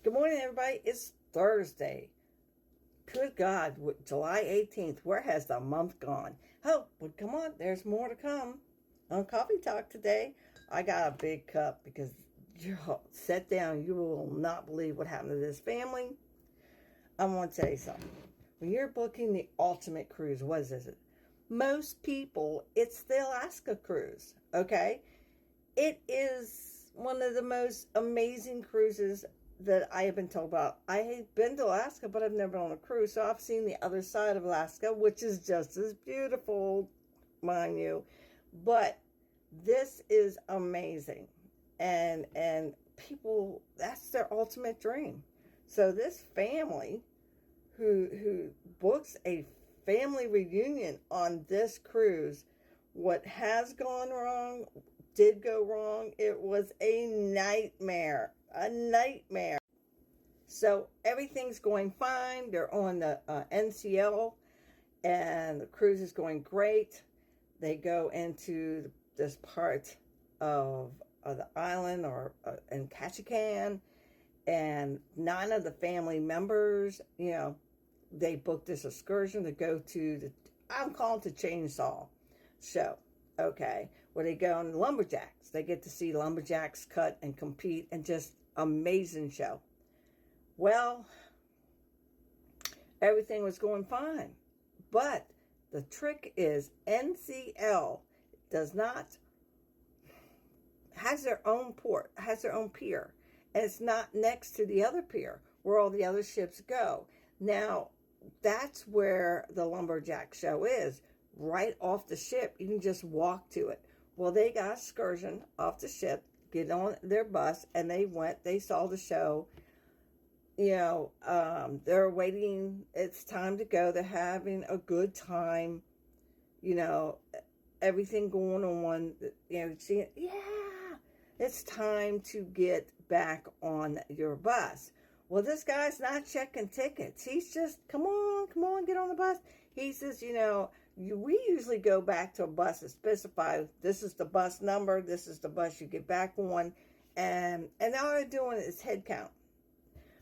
Good morning, everybody. It's Thursday. Good God, July 18th. Where has the month gone? Oh, but come on, there's more to come. On Coffee Talk today, I got a big cup because sit down. You will not believe what happened to this family. I want to tell you something. When you're booking the ultimate cruise, what is it? Most people, it's the Alaska cruise, okay? It is one of the most amazing cruises that I have been told about. I have been to Alaska, but I've never been on a cruise, so I've seen the other side of Alaska, which is just as beautiful, mind you. But this is amazing, and people, that's their ultimate dream. So this family who books a family reunion on this cruise, what has gone wrong did go wrong. It was a nightmare. So everything's going fine. They're on the NCL, and the cruise is going great. They go into this part of the island or in Ketchikan, and 9 of the family members, they booked this excursion to go to I'm calling it the chainsaw show. Okay, where they go on the lumberjacks. They get to see lumberjacks cut and compete, and just amazing show. Well, everything was going fine, but the trick is NCL has their own port, has their own pier, and it's not next to the other pier where all the other ships go. Now, that's where the lumberjack show is. Right off the ship, you can just walk to it. Well, they got an excursion off the ship, get on their bus, and they saw the show. They're waiting, it's time to go, they're having a good time, everything going on, seeing, it's time to get back on your bus. Well, this guy's not checking tickets. He's just, come on, get on the bus. He says, we usually go back to a bus that specifies this is the bus number, this is the bus you get back on, and all they're doing is head count.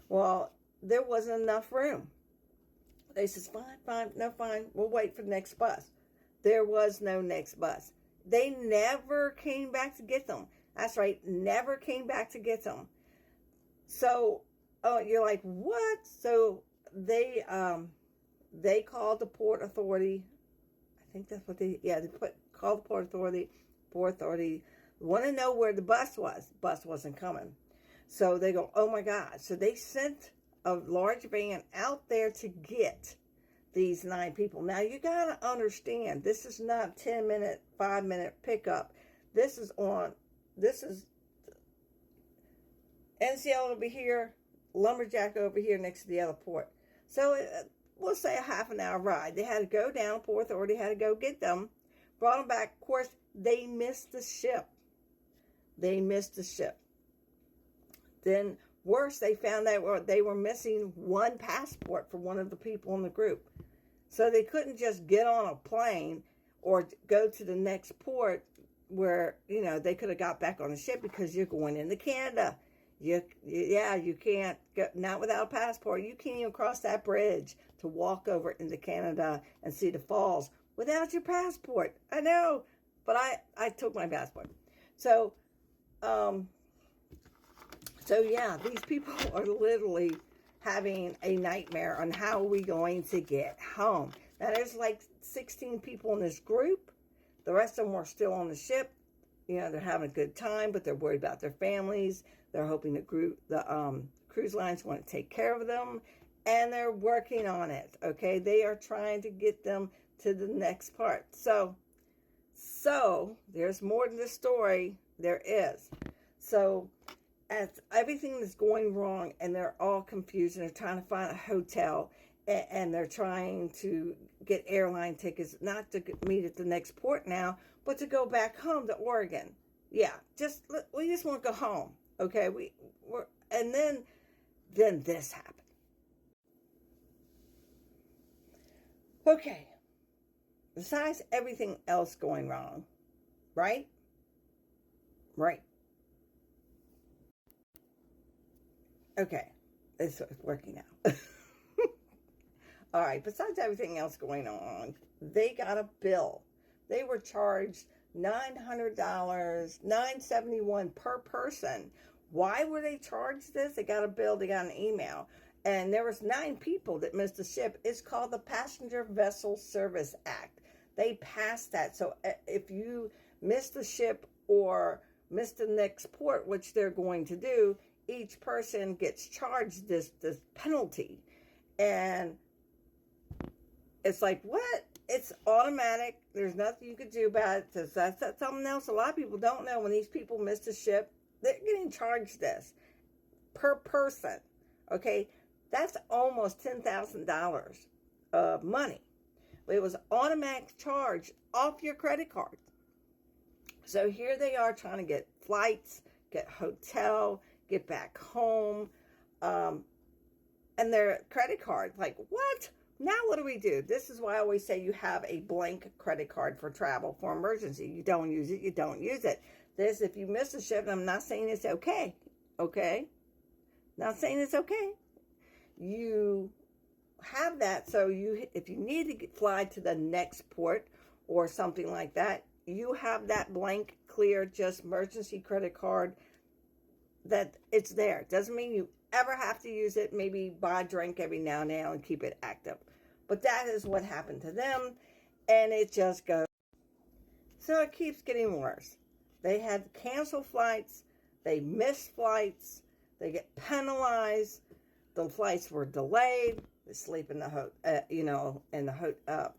Well, there wasn't enough room. They says, fine, we'll wait for the next bus. There was no next bus. They never came back to get them. That's right, never came back to get them. So, you're like, what? So they called the Port Authority. I think that's what called the Port Authority. Port Authority want to know where the bus was. Bus wasn't coming. So they go, oh my God. So they sent a large van out there to get these 9 people. Now you got to understand, this is not 10-minute, 5-minute pickup. This is NCL over here, lumberjack over here next to the other port. So we'll say a half an hour ride. They had to go down, Port Authority had to go get them, brought them back. Of course, they missed the ship. Then worse, they found that they were missing one passport for one of the people in the group. So they couldn't just get on a plane or go to the next port where, they could have got back on the ship, because you're going into Canada. You can't go, not without a passport. You can't even cross that bridge to walk over into Canada and see the falls without your passport. I know, but I took my passport. So yeah, these people are literally having a nightmare on how are we going to get home. Now, there's like 16 people in this group. The rest of them are still on the ship. They're having a good time, but they're worried about their families. They're hoping the cruise lines want to take care of them, and they're working on it, okay? They are trying to get them to the next part. So there's more to the story. There is. So as everything is going wrong, and they're all confused, and they're trying to find a hotel, and they're trying to get airline tickets, not to meet at the next port now, but to go back home to Oregon. Yeah, we just want to go home, okay? And then this happened. Okay, besides everything else going wrong, right? Okay, it's working out. All right, besides everything else going on, they got a bill. They were charged $900, $971 per person. Why were they charged this? They got a bill, they got an email. And there was 9 people that missed the ship. It's called the Passenger Vessel Service Act. They passed that. So if you miss the ship or miss the next port, which they're going to do, each person gets charged this penalty. And it's like, what? It's automatic. There's nothing you could do about it. That's something else a lot of people don't know. When these people miss the ship, they're getting charged this per person. Okay? That's almost $10,000 of money. But it was automatic charge off your credit card. So here they are trying to get flights, get hotel, get back home, and their credit card. Like, what? Now what do we do? This is why I always say you have a blank credit card for travel, for emergency. You don't use it, you don't use it. This, if you miss a ship, and I'm not saying it's okay, okay? Not saying it's okay. You have that, so if you need to fly to the next port or something like that, you have that blank, clear, just emergency credit card that it's there. Doesn't mean you ever have to use it. Maybe buy a drink every now and then and keep it active. But that is what happened to them, and it just goes. So it keeps getting worse. They had to cancel flights. They missed flights. They get penalized. The flights were delayed. They sleep in the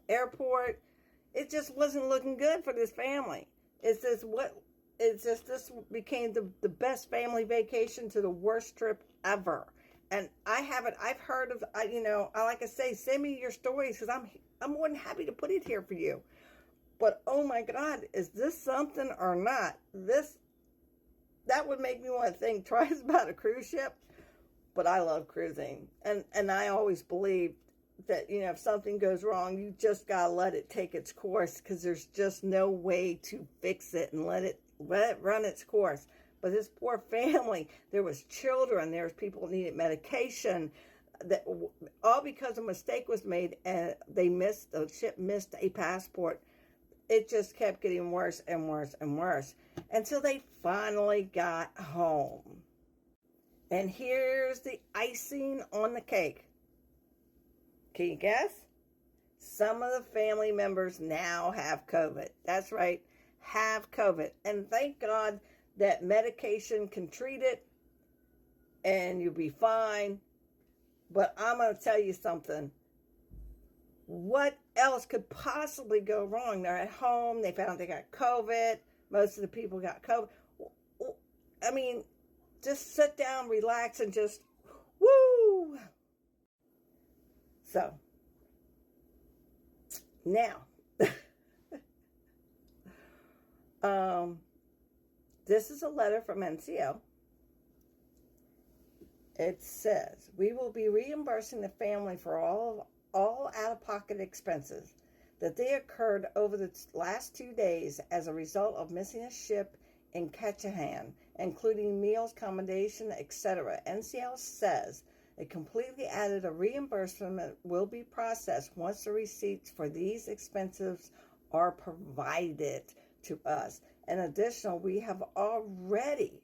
airport. It just wasn't looking good for this family. This became the best family vacation to the worst trip ever. And I've heard of, like I say, send me your stories because I'm more than happy to put it here for you. But oh my God, is this something or not? That would make me want to think twice about a cruise ship. But I love cruising. And I always believe that, if something goes wrong, you just got to let it take its course because there's just no way to fix it and let it run its course. But this poor family, there was children, there was people who needed medication, that all because a mistake was made and the ship missed a passport. It just kept getting worse and worse and worse until they finally got home. And here's the icing on the cake. Can you guess? Some of the family members now have COVID. That's right, have COVID. And thank God that medication can treat it and you'll be fine. But I'm going to tell you something. What else could possibly go wrong? They're at home. They found they got COVID. Most of the people got COVID. I mean, just sit down, relax, and just, woo! So, now, this is a letter from NCO. It says, we will be reimbursing the family for all out-of-pocket expenses that they occurred over the last 2 days as a result of missing a ship in Ketchikan, including meals, accommodation, etc. NCL says a completely added reimbursement will be processed once the receipts for these expenses are provided to us. In addition, we have already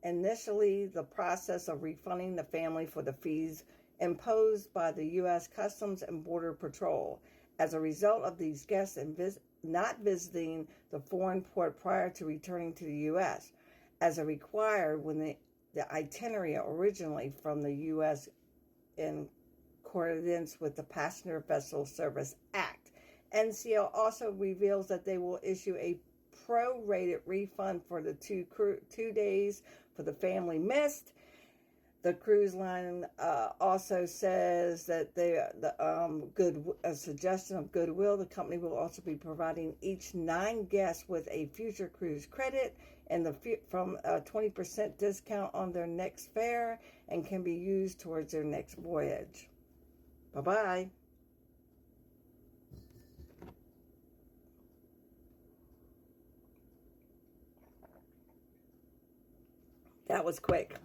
initially the process of refunding the family for the fees imposed by the U.S. Customs and Border Patrol as a result of these guests not visiting the foreign port prior to returning to the U.S. as required when the itinerary originally from the U.S. in accordance with the Passenger Vessel Service Act. NCL also reveals that they will issue a prorated refund for the 2 days for the family missed. The cruise line also says that a suggestion of goodwill. The company will also be providing each 9 guests with a future cruise credit and from a 20% discount on their next fare and can be used towards their next voyage. Bye-bye. That was quick.